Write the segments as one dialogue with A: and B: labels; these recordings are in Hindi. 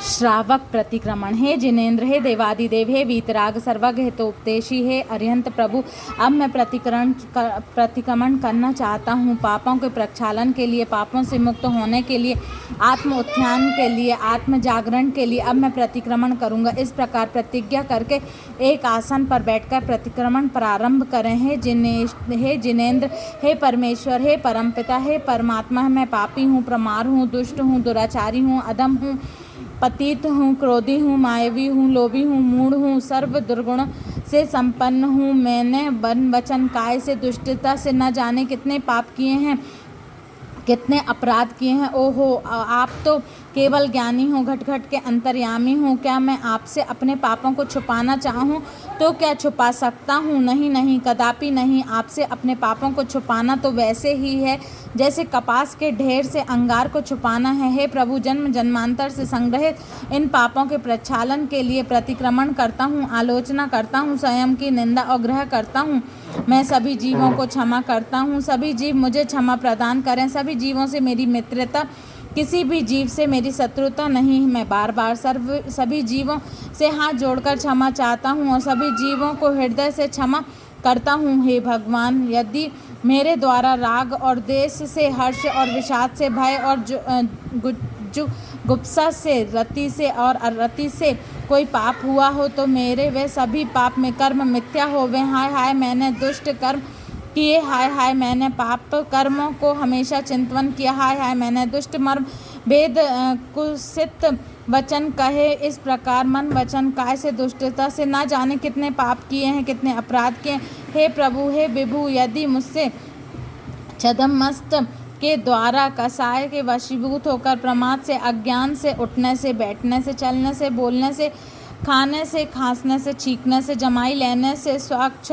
A: श्रावक प्रतिक्रमण। हे जिनेन्द्र, हे देवादिदेव, हे वीतराग सर्वज्ञ हितोपदेशी, हे अरिहंत प्रभु, अब मैं प्रतिक्रमण करना चाहता हूँ। पापों के प्रक्षालन के लिए, पापों से मुक्त होने के लिए, आत्म उत्थान के लिए, आत्म जागरण के लिए अब मैं प्रतिक्रमण करूँगा। इस प्रकार प्रतिज्ञा करके एक आसन पर बैठकर प्रतिक्रमण प्रारंभ करें। हे जिनेन्द्र, हे परमेश्वर, हे परमपिता, हे परमात्मा, मैं पापी हूँ, प्रमार हूँ, दुष्ट हूँ, दुराचारी हूँ, अधम हूँ, पतित हूँ, क्रोधी हूँ, मायावी हूँ, लोभी हूँ, मूढ़ हूँ, सर्व दुर्गुण से संपन्न हूँ। मैंने मन वचन काय से दुष्टता से न जाने कितने पाप किए हैं, कितने अपराध किए हैं। ओहो, आप तो केवल ज्ञानी हो, घट घट के अंतर्यामी हूँ। क्या मैं आपसे अपने पापों को छुपाना चाहूँ तो क्या छुपा सकता हूँ? नहीं नहीं, कदापि नहीं। आपसे अपने पापों को छुपाना तो वैसे ही है जैसे कपास के ढेर से अंगार को छुपाना है। हे प्रभु, जन्म जन्मांतर से संग्रहित इन पापों के प्रक्षालन के लिए प्रतिक्रमण करता हूँ, आलोचना करता हूँ, स्वयं की निंदा और ग्रह करता हूँ। मैं सभी जीवों को क्षमा करता हूँ, सभी जीव मुझे क्षमा प्रदान करें। सभी जीवों से मेरी मित्रता, किसी भी जीव से मेरी शत्रुता नहीं। मैं बार बार सभी जीवों से हाथ जोड़कर क्षमा चाहता हूँ और सभी जीवों को हृदय से क्षमा करता हूँ। हे भगवान, यदि मेरे द्वारा राग और द्वेष से, हर्ष और विषाद से, भय और गुप्सा से, रति से और अरति से कोई पाप हुआ हो तो मेरे वे सभी पाप में कर्म मिथ्या होवे। हाय हाय, मैंने दुष्ट कर्म किए। हाय हाय, मैंने पाप कर्मों को हमेशा चिंतन किया। हाय हाय, मैंने दुष्ट मर्म भेद कुत्सित वचन कहे। इस प्रकार मन वचन काय से दुष्टता से ना जाने कितने पाप किए हैं, कितने अपराध किए। हे प्रभु, हे विभु, यदि मुझसे छद्मस्त के द्वारा कसाय के वशीभूत होकर प्रमाद से, अज्ञान से, उठने से, बैठने से, चलने से, बोलने से, खाने से, खांसने से, छींकने से, जमाई लेने से, श्वास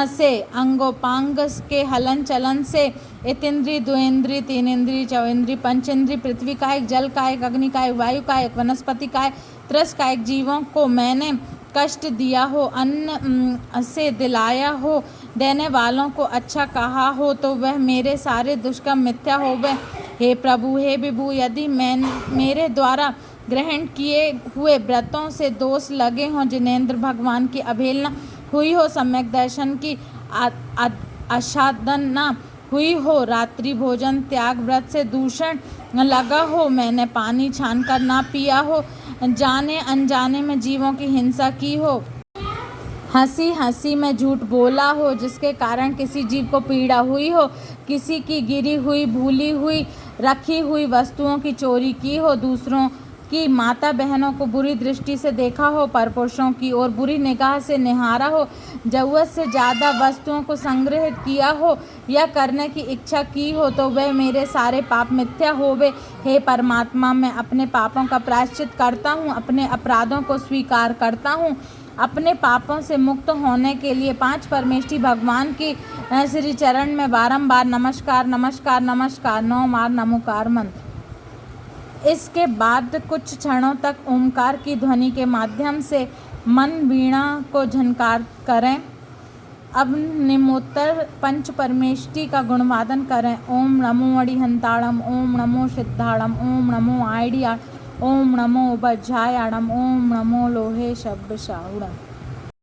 A: से, अंगोपांग के हलन चलन से, इतेंद्री, द्वेंद्री, तीनेंद्री, चौंद्री, पंचेंद्री, पृथ्वी कायक, जल कायक, अग्नि कायक, वायु कायक, वनस्पति कायक, त्रस कायक जीवों को मैंने कष्ट दिया हो, अन्न से दिलाया हो, देने वालों को अच्छा कहा हो तो वह मेरे सारे दुष्कर्म मिथ्या हो गए। हे प्रभु, हे विभु, यदि मेरे द्वारा ग्रहण किए हुए व्रतों से दोष लगे हों, जिनेन्द्र भगवान की अवहेलना हुई हो, सम्यक दर्शन की आसाधना हुई हो, रात्रि भोजन त्याग व्रत से दूषण लगा हो, मैंने पानी छान कर ना पिया हो, जाने अनजाने में जीवों की हिंसा की हो, हंसी हंसी में झूठ बोला हो जिसके कारण किसी जीव को पीड़ा हुई हो, किसी की गिरी हुई, भूली हुई, रखी हुई वस्तुओं की चोरी की हो, दूसरों की माता बहनों को बुरी दृष्टि से देखा हो, परपुरुषों की ओर बुरी निगाह से निहारा हो, जरूरत से ज़्यादा वस्तुओं को संग्रहित किया हो या करने की इच्छा की हो तो वे मेरे सारे पाप मिथ्या होवे। हे परमात्मा, मैं अपने पापों का प्रायश्चित करता हूँ, अपने अपराधों को स्वीकार करता हूँ। अपने पापों से मुक्त होने के लिए पांच परमेष्ठी भगवान की श्री चरण में बारंबार नमस्कार नमस्कार नमस्कार 9 बार नमोकार मंत्र। इसके बाद कुछ क्षणों तक ओमकार की ध्वनि के माध्यम से मन वीणा को झनकार करें। अब निम्नोत्तर पंच परमेष्ठी का गुणवादन करें। ओम नमो अड़िहंताड़म, ओम नमो सिद्धाड़म, ओम नमो आइडिया, ओम नमो बज्जायाड़म, ओम नमो लोहे शब्द शाहुड़म।